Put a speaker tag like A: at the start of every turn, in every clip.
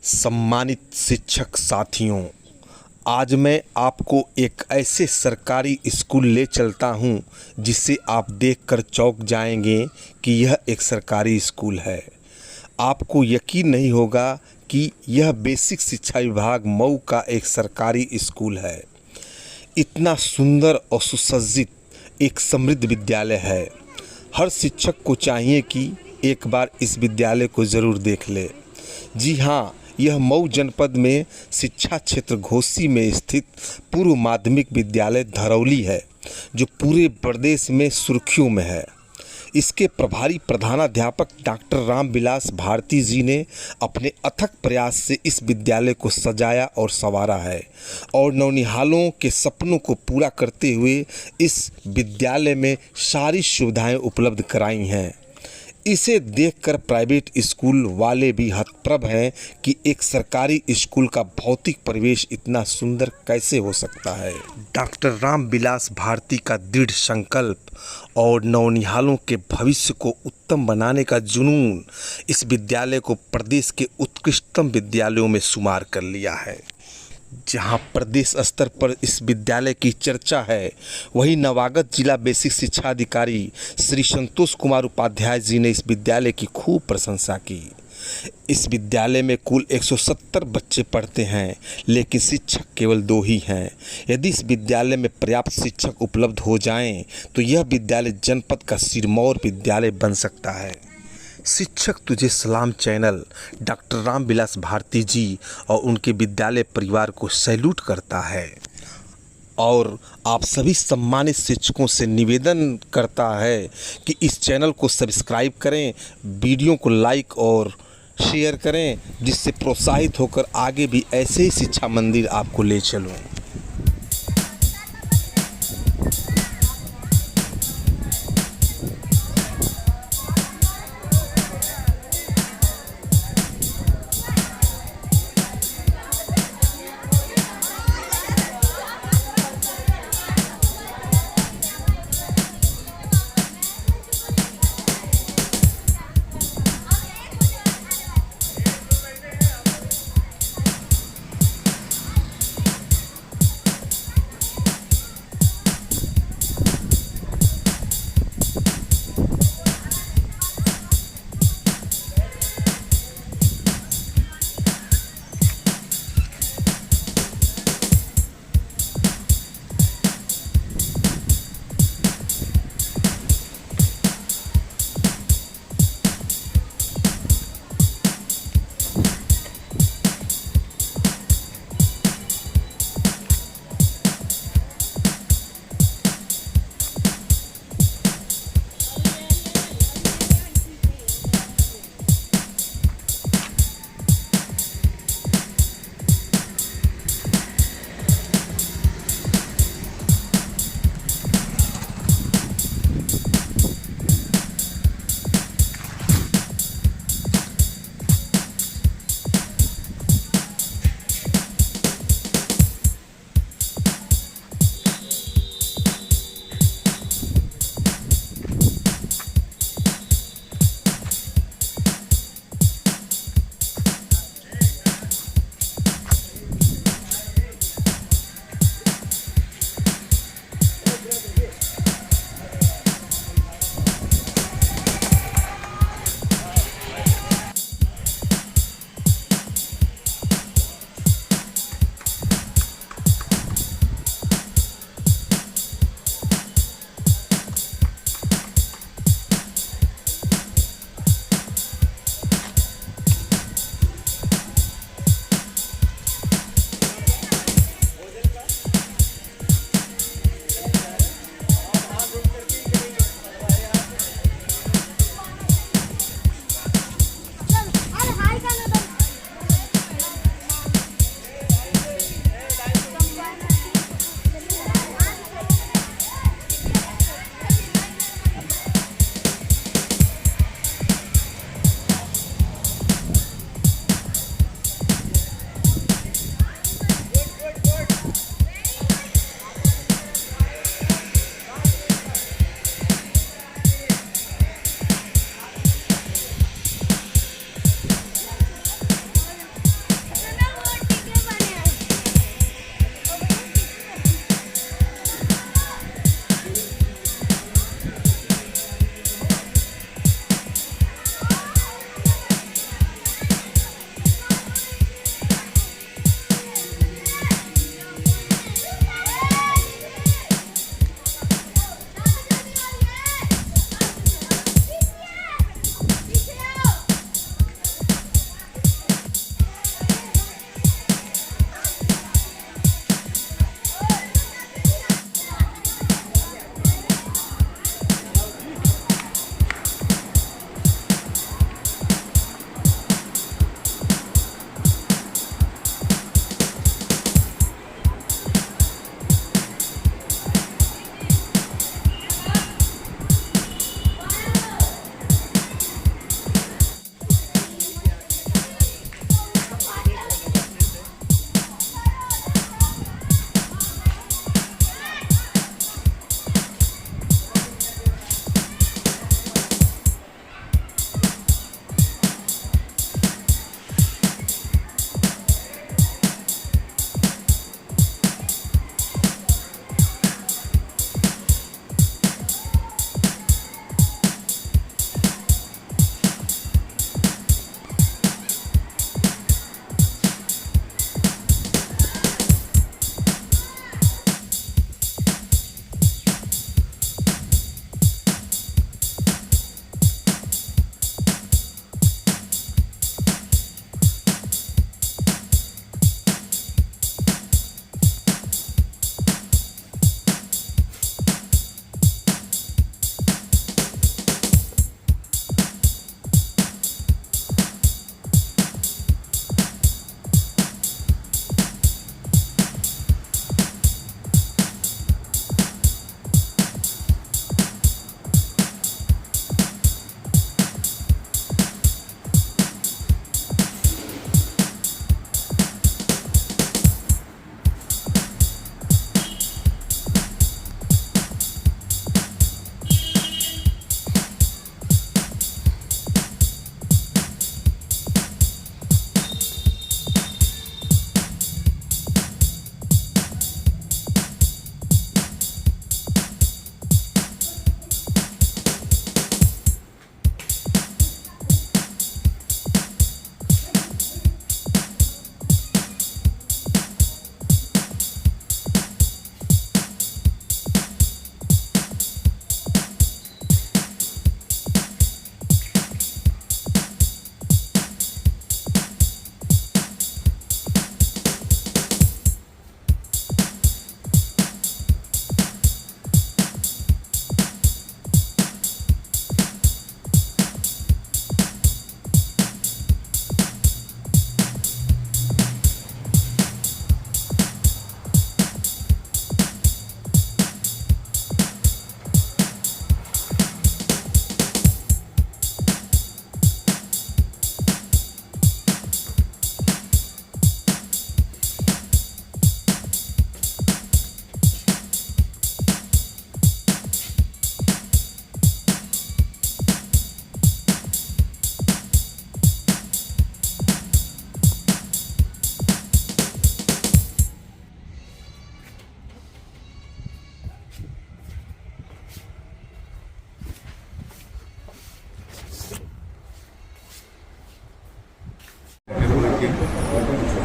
A: सम्मानित शिक्षक साथियों, आज मैं आपको एक ऐसे सरकारी स्कूल ले चलता हूं जिसे आप देखकर चौंक जाएंगे कि यह एक सरकारी स्कूल है। आपको यकीन नहीं होगा कि यह बेसिक शिक्षा विभाग मऊ का एक सरकारी स्कूल है। इतना सुंदर और सुसज्जित एक समृद्ध विद्यालय है। हर शिक्षक को चाहिए कि एक बार इस विद्यालय को ज़रूर देख ले। जी हाँ, यह मऊ जनपद में शिक्षा क्षेत्र घोसी में स्थित पूर्व माध्यमिक विद्यालय धरौली है, जो पूरे प्रदेश में सुर्खियों में है। इसके प्रभारी प्रधानाध्यापक डॉक्टर रामविलास भारती जी ने अपने अथक प्रयास से इस विद्यालय को सजाया और संवारा है और नौनिहालों के सपनों को पूरा करते हुए इस विद्यालय में सारी सुविधाएं उपलब्ध कराई हैं। इसे देखकर प्राइवेट स्कूल वाले भी हतप्रभ हैं कि एक सरकारी स्कूल का भौतिक परिवेश इतना सुंदर कैसे हो सकता है। डॉक्टर रामविलास भारती का दृढ़ संकल्प और नौनिहालों के भविष्य को उत्तम बनाने का जुनून इस विद्यालय को प्रदेश के उत्कृष्टतम विद्यालयों में शुमार कर लिया है। जहां प्रदेश स्तर पर इस विद्यालय की चर्चा है, वहीं नवागत जिला बेसिक शिक्षा अधिकारी श्री संतोष कुमार उपाध्याय जी ने इस विद्यालय की खूब प्रशंसा की। इस विद्यालय में कुल 170 बच्चे पढ़ते हैं, लेकिन शिक्षक केवल 2 ही हैं। यदि इस विद्यालय में पर्याप्त शिक्षक उपलब्ध हो जाएं, तो यह विद्यालय जनपद का सिरमौर विद्यालय बन सकता है। शिक्षक तुझे सलाम चैनल डॉक्टर रामविलास भारती जी और उनके विद्यालय परिवार को सैल्यूट करता है और आप सभी सम्मानित शिक्षकों से निवेदन करता है कि इस चैनल को सब्सक्राइब करें, वीडियो को लाइक और शेयर करें, जिससे प्रोत्साहित होकर आगे भी ऐसे ही शिक्षा मंदिर आपको ले चलूं।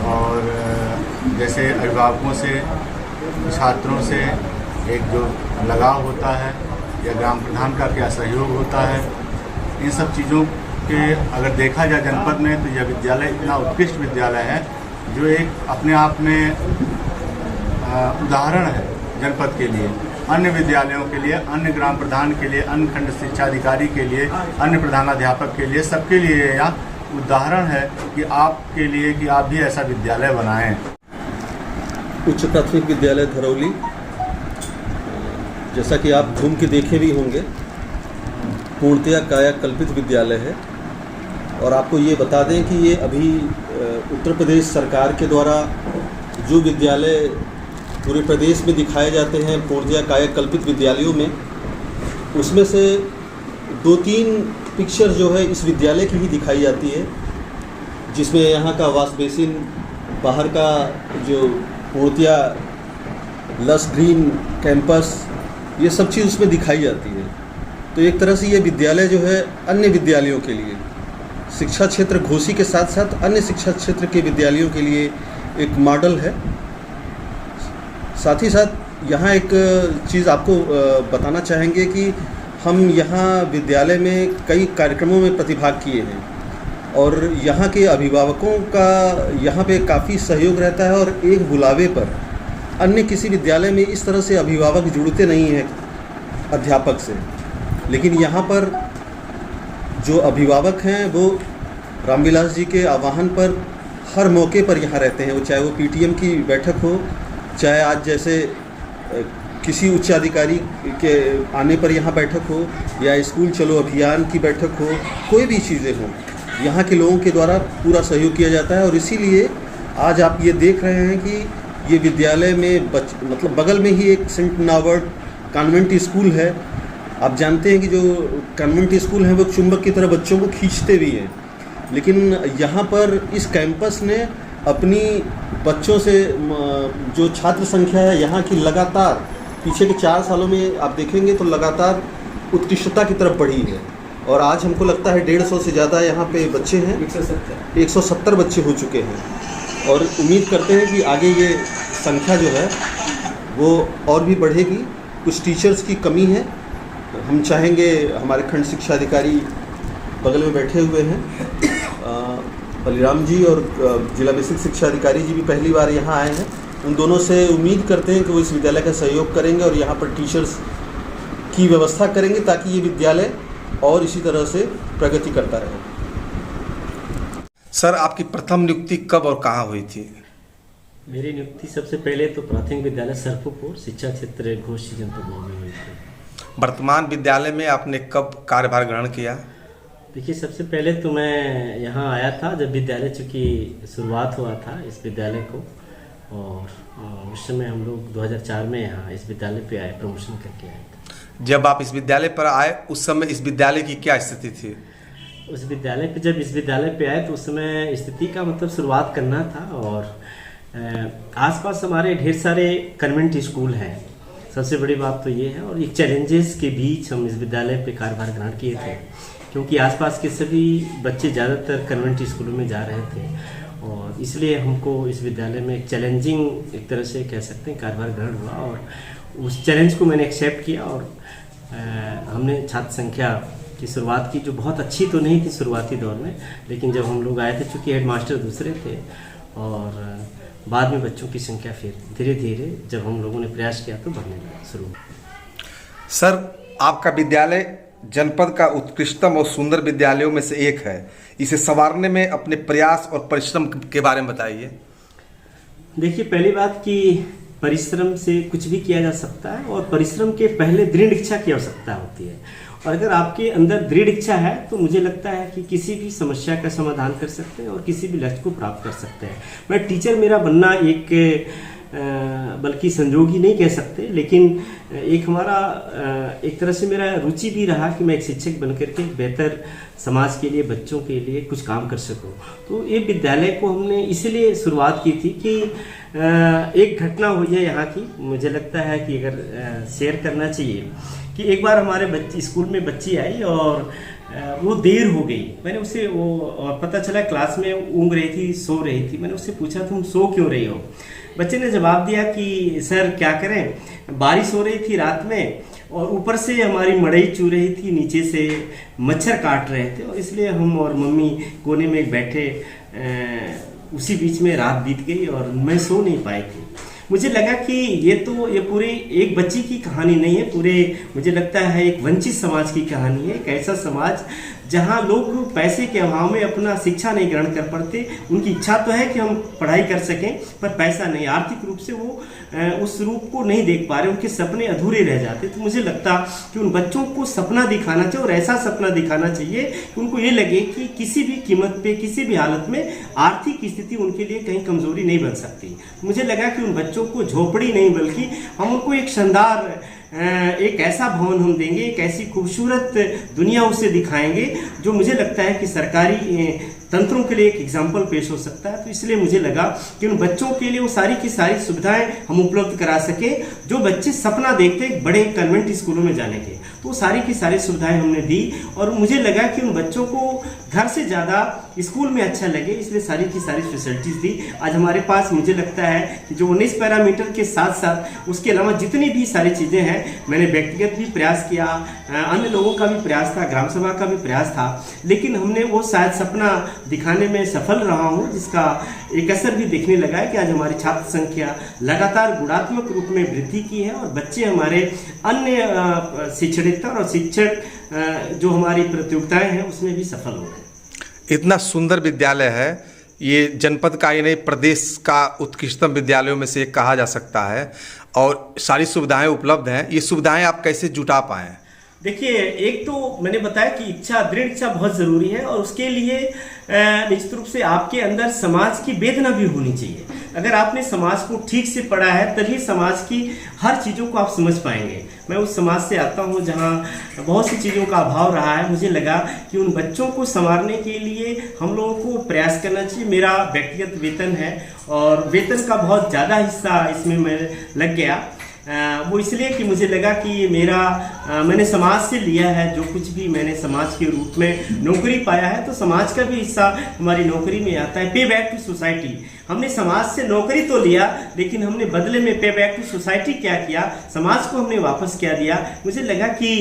B: और जैसे अभिभावकों से, छात्रों से एक जो लगाव होता है या ग्राम प्रधान का क्या सहयोग होता है, इन सब चीज़ों के अगर देखा जाए जनपद में तो यह विद्यालय इतना उत्कृष्ट विद्यालय है जो एक अपने आप में उदाहरण है जनपद के लिए, अन्य विद्यालयों के लिए, अन्य ग्राम प्रधान के लिए, अन्य खंड शिक्षाधिकारी के लिए, अन्य प्रधानाध्यापक के लिए, सबके लिए यह उदाहरण है कि आपके लिए कि आप भी ऐसा विद्यालय बनाएं।
C: उच्च प्राथमिक विद्यालय धरौली, जैसा कि आप घूम के देखे भी होंगे, पूर्णतया काया कल्पित विद्यालय है। और आपको ये बता दें कि ये अभी उत्तर प्रदेश सरकार के द्वारा जो विद्यालय पूरे प्रदेश में दिखाए जाते हैं पूर्णतया काया कल्पित विद्यालयों में, उसमें से 2-3 पिक्चर जो है इस विद्यालय की ही दिखाई जाती है, जिसमें यहाँ का वॉश बेसिन, बाहर का जो पूर्णतया लस ग्रीन कैंपस, ये सब चीज़ उसमें दिखाई जाती है। तो एक तरह से ये विद्यालय जो है अन्य विद्यालयों के लिए, शिक्षा क्षेत्र घोसी के साथ साथ अन्य शिक्षा क्षेत्र के विद्यालयों के लिए एक मॉडल है। साथ ही साथ यहाँ एक चीज़ आपको बताना चाहेंगे कि हम यहाँ विद्यालय में कई कार्यक्रमों में प्रतिभाग किए हैं और यहाँ के अभिभावकों का यहाँ पे काफ़ी सहयोग रहता है। और एक बुलावे पर अन्य किसी विद्यालय में इस तरह से अभिभावक जुड़ते नहीं हैं अध्यापक से, लेकिन यहाँ पर जो अभिभावक हैं वो रामविलास जी के आह्वान पर हर मौके पर यहाँ रहते हैं। वो चाहे वो पीटीएम की बैठक हो, चाहे आज जैसे किसी उच्च अधिकारी के आने पर यहाँ बैठक हो, या स्कूल चलो अभियान की बैठक हो, कोई भी चीज़ें हों, यहाँ के लोगों के द्वारा पूरा सहयोग किया जाता है। और इसीलिए आज आप ये देख रहे हैं कि ये विद्यालय में मतलब बगल में ही एक सेंट नावर्ड कॉन्वेंट स्कूल है। आप जानते हैं कि जो कॉन्वेंट स्कूल हैं वो चुंबक की तरह बच्चों को खींचते भी हैं, लेकिन यहाँ पर इस कैंपस ने अपनी बच्चों से जो छात्र संख्या है यहाँ की लगातार पीछे के 4 सालों में आप देखेंगे तो लगातार उत्कृष्टता की तरफ बढ़ी है। और आज हमको लगता है 150 से ज़्यादा यहाँ पे बच्चे हैं, 170 बच्चे हो चुके हैं। और उम्मीद करते हैं कि आगे ये संख्या जो है वो और भी बढ़ेगी। कुछ टीचर्स की कमी है, हम चाहेंगे, हमारे खंड शिक्षा अधिकारी बगल में बैठे हुए हैं, बलिराम जी और जिला बेसिक शिक्षा अधिकारी जी भी पहली बार यहाँ आए हैं। उन दोनों से उम्मीद करते हैं कि वो इस विद्यालय का सहयोग करेंगे और यहाँ पर टीचर्स की व्यवस्था करेंगे ताकि ये विद्यालय और इसी तरह से प्रगति करता रहे।
A: सर, आपकी प्रथम नियुक्ति कब और कहाँ हुई थी?
D: मेरी नियुक्ति सबसे पहले तो प्राथमिक विद्यालय सरपुपुर शिक्षा क्षेत्र घोसी जनपद में हुई थी।
A: वर्तमान विद्यालय में आपने कब कार्यभार ग्रहण किया?
D: देखिए, सबसे पहले तो मैं यहाँ आया था जब विद्यालय चूँकि शुरुआत हुआ था इस विद्यालय को, और उस समय हम लोग 2004 में यहाँ इस विद्यालय पे आए, प्रमोशन करके आए थे।
A: जब आप इस विद्यालय पर आए उस समय इस विद्यालय की क्या स्थिति थी?
D: उस विद्यालय पे जब इस विद्यालय पे आए तो उस समय स्थिति का मतलब शुरुआत करना था, और आसपास हमारे ढेर सारे कन्वेंट स्कूल हैं। सबसे बड़ी बात तो ये है, और एक चैलेंजेस के बीच हम इस विद्यालय पे कार्यभार ग्रहण किए थे, क्योंकि आसपास के सभी बच्चे ज़्यादातर कन्वेंट स्कूलों में जा रहे थे, और इसलिए हमको इस विद्यालय में एक चैलेंजिंग एक तरह से कह सकते हैं कार्यभार ग्रहण हुआ। और उस चैलेंज को मैंने एक्सेप्ट किया, और हमने छात्र संख्या की शुरुआत की, जो बहुत अच्छी तो नहीं थी शुरुआती दौर में, लेकिन जब हम लोग आए थे, चूँकि हेडमास्टर दूसरे थे, और बाद में बच्चों की संख्या फिर धीरे धीरे जब हम लोगों ने प्रयास किया तो बढ़ने शुरू हुआ।
A: सर, आपका विद्यालय जनपद का उत्कृष्टतम और सुंदर विद्यालयों में से एक है। इसे संवारने में अपने प्रयास और परिश्रम के बारे में बताइए।
D: देखिए, पहली बात कि परिश्रम से कुछ भी किया जा सकता है, और परिश्रम के पहले दृढ़ इच्छा की आवश्यकता होती है। और अगर आपके अंदर दृढ़ इच्छा है तो मुझे लगता है कि किसी भी समस्या का समाधान कर सकते हैं और किसी भी लक्ष्य को प्राप्त कर सकते हैं। मैं टीचर मेरा बनना एक बल्कि संजोग ही नहीं कह सकते, लेकिन एक हमारा एक तरह से मेरा रुचि भी रहा कि मैं एक शिक्षक बन करके बेहतर समाज के लिए, बच्चों के लिए कुछ काम कर सकूं। तो ये विद्यालय को हमने इसलिए शुरुआत की थी कि एक घटना हुई है यहाँ की, मुझे लगता है कि अगर शेयर करना चाहिए कि एक बार हमारे स्कूल में बच्ची आई और वो देर हो गई। मैंने उससे और पता चला क्लास में ऊँग रही थी, सो रही थी। मैंने उससे पूछा तुम सो क्यों रही हो? बच्चे ने जवाब दिया कि सर क्या करें, बारिश हो रही थी रात में और ऊपर से हमारी मड़ई चू रही थी, नीचे से मच्छर काट रहे थे और इसलिए हम और मम्मी कोने में बैठे, उसी बीच में रात बीत गई और मैं सो नहीं पाई थी। मुझे लगा कि ये पूरी एक बच्ची की कहानी नहीं है, पूरे मुझे लगता है एक वंचित समाज की कहानी है। एक ऐसा समाज जहां लोग पैसे के अभाव में अपना शिक्षा नहीं ग्रहण कर पाते। उनकी इच्छा तो है कि हम पढ़ाई कर सकें, पर पैसा नहीं, आर्थिक रूप से वो उस रूप को नहीं देख पा रहे, उनके सपने अधूरे रह जाते। तो मुझे लगता कि उन बच्चों को सपना दिखाना चाहिए और ऐसा सपना दिखाना चाहिए कि उनको ये लगे कि किसी भी कीमत पे, किसी भी हालत में आर्थिक स्थिति उनके लिए कहीं कमजोरी नहीं बन सकती। मुझे लगा कि उन बच्चों को झोपड़ी नहीं बल्कि हम उनको एक शानदार एक ऐसा भवन हम देंगे, एक ऐसी खूबसूरत दुनिया उसे दिखाएंगे जो मुझे लगता है कि सरकारी तंत्रों के लिए एक एग्जाम्पल पेश हो सकता है। तो इसलिए मुझे लगा कि उन बच्चों के लिए वो सारी की सारी सुविधाएं हम उपलब्ध करा सकें जो बच्चे सपना देखते हैं बड़े कन्वेंट स्कूलों में जाने के। तो सारी की सारी सुविधाएं हमने दी और मुझे लगा कि उन बच्चों को घर से ज़्यादा स्कूल में अच्छा लगे, इसलिए सारी की सारी फैसिलिटीज़ दी। आज हमारे पास मुझे लगता है कि जो 19 पैरामीटर के साथ साथ उसके अलावा जितनी भी सारी चीज़ें हैं, मैंने व्यक्तिगत भी प्रयास किया, अन्य लोगों का भी प्रयास था, ग्राम सभा का भी प्रयास था, लेकिन हमने वो शायद सपना दिखाने में सफल रहा हूँ, जिसका एक असर भी देखने लगा है कि आज हमारी छात्र संख्या लगातार गुणात्मक रूप में वृद्धि की है और बच्चे हमारे अन्य शिक्षणेतर और शिक्षक जो हमारी प्रतियोगिताएं हैं उसमें भी सफल हो गए।
A: इतना सुंदर विद्यालय है, ये जनपद का ही नहीं प्रदेश का उत्कृष्टतम विद्यालयों में से एक कहा जा सकता है और सारी सुविधाएं उपलब्ध हैं। ये सुविधाएं आप कैसे जुटा पाए?
D: देखिए, एक तो मैंने बताया कि इच्छा, दृढ़ इच्छा बहुत ज़रूरी है और उसके लिए निश्चित रूप से आपके अंदर समाज की वेदना भी होनी चाहिए। अगर आपने समाज को ठीक से पढ़ा है तभी समाज की हर चीज़ों को आप समझ पाएंगे। मैं उस समाज से आता हूँ जहाँ बहुत सी चीज़ों का अभाव रहा है। मुझे लगा कि उन बच्चों को संवारने के लिए हम लोगों को प्रयास करना चाहिए। मेरा व्यक्तिगत वेतन है और वेतन का बहुत ज़्यादा हिस्सा इसमें मैं लग गया। वो इसलिए कि मुझे लगा कि ये मैंने समाज से लिया है, जो कुछ भी मैंने समाज के रूप में नौकरी पाया है तो समाज का भी हिस्सा हमारी नौकरी में आता है। पे बैक टू सोसाइटी, हमने समाज से नौकरी तो लिया लेकिन हमने बदले में पे बैक टू सोसाइटी क्या किया, समाज को हमने वापस क्या दिया। मुझे लगा कि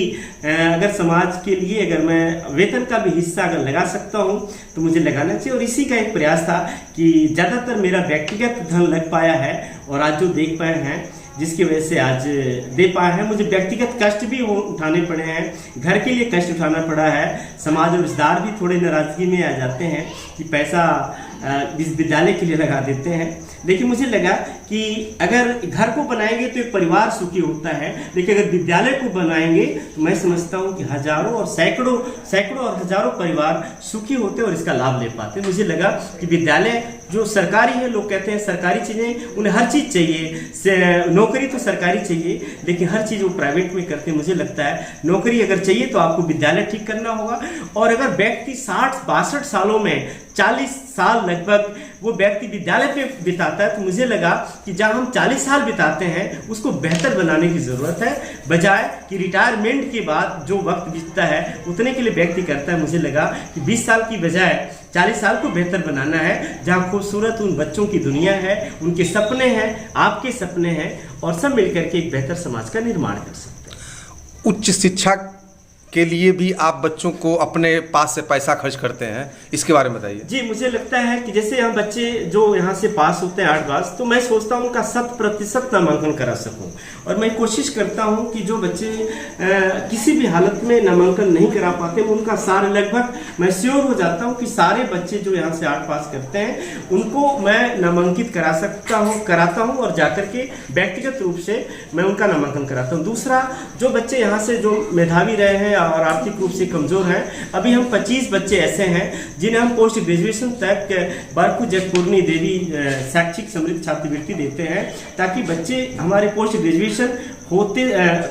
D: अगर समाज के लिए अगर मैं वेतन का भी हिस्सा अगर लगा सकता हूँ तो मुझे लगाना चाहिए और इसी का एक प्रयास था कि ज़्यादातर मेरा व्यक्तिगत धन लग पाया है और आज जो देख पाए हैं जिसकी वजह से आज दे पाए हैं। मुझे व्यक्तिगत कष्ट भी उठाने पड़े हैं, घर के लिए कष्ट उठाना पड़ा है, समाज और रिश्तेदार भी थोड़े नाराजगी में आ जाते हैं कि पैसा इस विद्यालय के लिए लगा देते हैं। लेकिन मुझे लगा कि अगर घर को बनाएंगे तो एक परिवार सुखी होता है, लेकिन अगर विद्यालय को बनाएंगे तो मैं समझता हूँ कि हजारों और सैकड़ों और हजारों परिवार सुखी होते और इसका लाभ ले पाते। मुझे लगा कि विद्यालय जो सरकारी है, लोग कहते हैं सरकारी चीज़ें उन्हें हर चीज़ चाहिए, नौकरी तो सरकारी चाहिए लेकिन हर चीज़ वो प्राइवेट में करते हैं। मुझे लगता है नौकरी अगर चाहिए तो आपको विद्यालय ठीक करना होगा और अगर व्यक्ति 60-62 सालों में 40 साल लगभग वो व्यक्ति विद्यालय पे बिताता है तो मुझे लगा कि जहाँ हम 40 साल बिताते हैं उसको बेहतर बनाने की ज़रूरत है, बजाय कि रिटायरमेंट के बाद जो वक्त बीतता है उतने के लिए व्यक्ति करता है। मुझे लगा कि 20 साल की बजाय 40 साल को बेहतर बनाना है, जहाँ खूबसूरत उन बच्चों की दुनिया है, उनके सपने हैं, आपके सपने हैं और सब मिलकर के एक बेहतर समाज का निर्माण कर सकते हैं।
A: उच्च शिक्षा के लिए भी आप बच्चों को अपने पास से पैसा खर्च करते हैं, इसके बारे में बताइए।
D: जी, मुझे लगता है कि जैसे हम बच्चे जो यहाँ से पास होते हैं 8 पास, तो मैं सोचता हूँ उनका 100% नामांकन करा सकूँ और मैं कोशिश करता हूँ कि जो बच्चे किसी भी हालत में नामांकन नहीं करा पाते उनका सारे लगभग मैं श्योर हो जाता हूँ कि सारे बच्चे जो यहाँ से 8 पास करते हैं उनको मैं नामांकित कराता हूँ और जाकर के व्यक्तिगत रूप से मैं उनका नामांकन कराता हूँ। दूसरा, जो बच्चे यहाँ से जो मेधावी रहे हैं, और आर्थिक रूप से कमज़ोर हैं। अभी हम 25 बच्चे ऐसे हैं जिन्हें हम पोस्ट ग्रेजुएशन तक बारकू जगपूर्णी देवी शैक्षिक समृद्ध छात्रवृत्ति देते हैं, ताकि बच्चे हमारे पोस्ट ग्रेजुएशन होते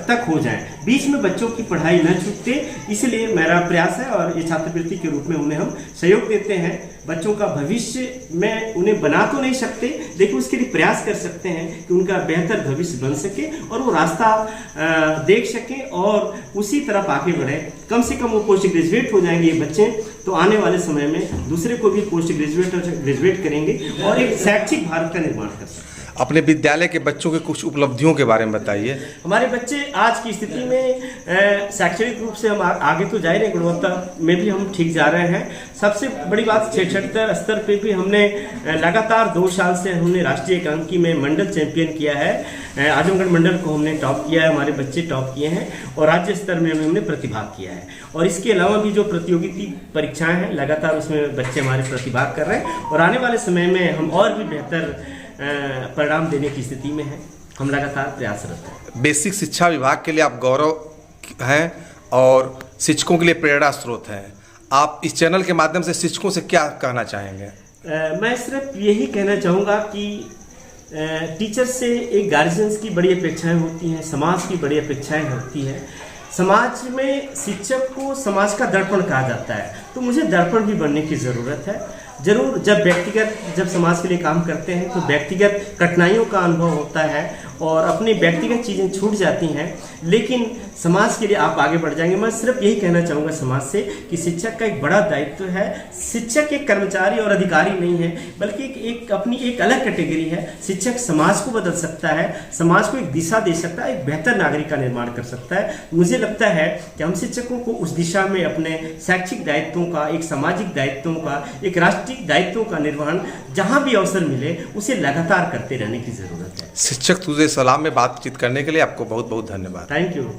D: तक हो जाएं, बीच में बच्चों की पढ़ाई न छूटे। इसलिए मेरा प्रयास है और ये छात्रवृत्ति के रूप में उन्हें हम सहयोग देते हैं। बच्चों का भविष्य में उन्हें बना तो नहीं सकते, लेकिन उसके लिए प्रयास कर सकते हैं कि उनका बेहतर भविष्य बन सके और वो रास्ता देख सकें और उसी तरफ आगे बढ़े। कम से कम वो पोस्ट ग्रेजुएट हो जाएंगे ये बच्चे, तो आने वाले समय में दूसरे को भी पोस्ट ग्रेजुएट करेंगे और एक शैक्षिक भारत का निर्माण कर सकते हैं।
A: अपने विद्यालय के बच्चों के कुछ उपलब्धियों के बारे में बताइए।
D: हमारे बच्चे आज की स्थिति में शैक्षणिक रूप से हम आगे तो जा ही रहे, गुणवत्ता में भी हम ठीक जा रहे हैं। सबसे बड़ी बात, क्षेत्र स्तर पे भी हमने लगातार 2 साल से हमने राष्ट्रीय एकांकी में मंडल चैंपियन किया है। आजमगढ़ मंडल को हमने टॉप किया है, हमारे बच्चे टॉप किए हैं और राज्य स्तर में हमने प्रतिभाग किया है। और इसके अलावा भी जो प्रतियोगिता परीक्षाएं हैं लगातार उसमें बच्चे हमारे प्रतिभाग कर रहे हैं और आने वाले समय में हम और भी बेहतर परिणाम देने की स्थिति में है। हम लगातार प्रयासरत हैं।
A: बेसिक शिक्षा विभाग के लिए आप गौरव हैं और शिक्षकों के लिए प्रेरणा स्रोत हैं। आप इस चैनल के माध्यम से शिक्षकों से क्या कहना चाहेंगे?
D: मैं सिर्फ यही कहना चाहूँगा कि टीचर से एक गार्जियंस की बड़ी अपेक्षाएं होती हैं, समाज की बड़ी अपेक्षाएं होती हैं। समाज में शिक्षक को समाज का दर्पण कहा जाता है, तो मुझे दर्पण भी बनने की ज़रूरत है। जरूर जब समाज के लिए काम करते हैं तो व्यक्तिगत कठिनाइयों का अनुभव होता है और अपनी व्यक्तिगत चीज़ें छूट जाती हैं, लेकिन समाज के लिए आप आगे बढ़ जाएंगे। मैं सिर्फ यही कहना चाहूँगा समाज से कि शिक्षक का एक बड़ा दायित्व है। शिक्षक एक कर्मचारी और अधिकारी नहीं है, बल्कि एक अपनी एक अलग कैटेगरी है। शिक्षक समाज को बदल सकता है, समाज को एक दिशा दे सकता है, एक बेहतर नागरिक का निर्माण कर सकता है। मुझे लगता है कि हम शिक्षकों को उस दिशा में अपने शैक्षिक दायित्वों का, एक सामाजिक दायित्वों का, एक राष्ट्रीय दायित्वों का निर्वहन जहाँ भी अवसर मिले उसे लगातार करते रहने की ज़रूरत है।
A: शिक्षक तुझे सलाम में बातचीत करने के लिए आपको बहुत बहुत धन्यवाद।
D: Thank you.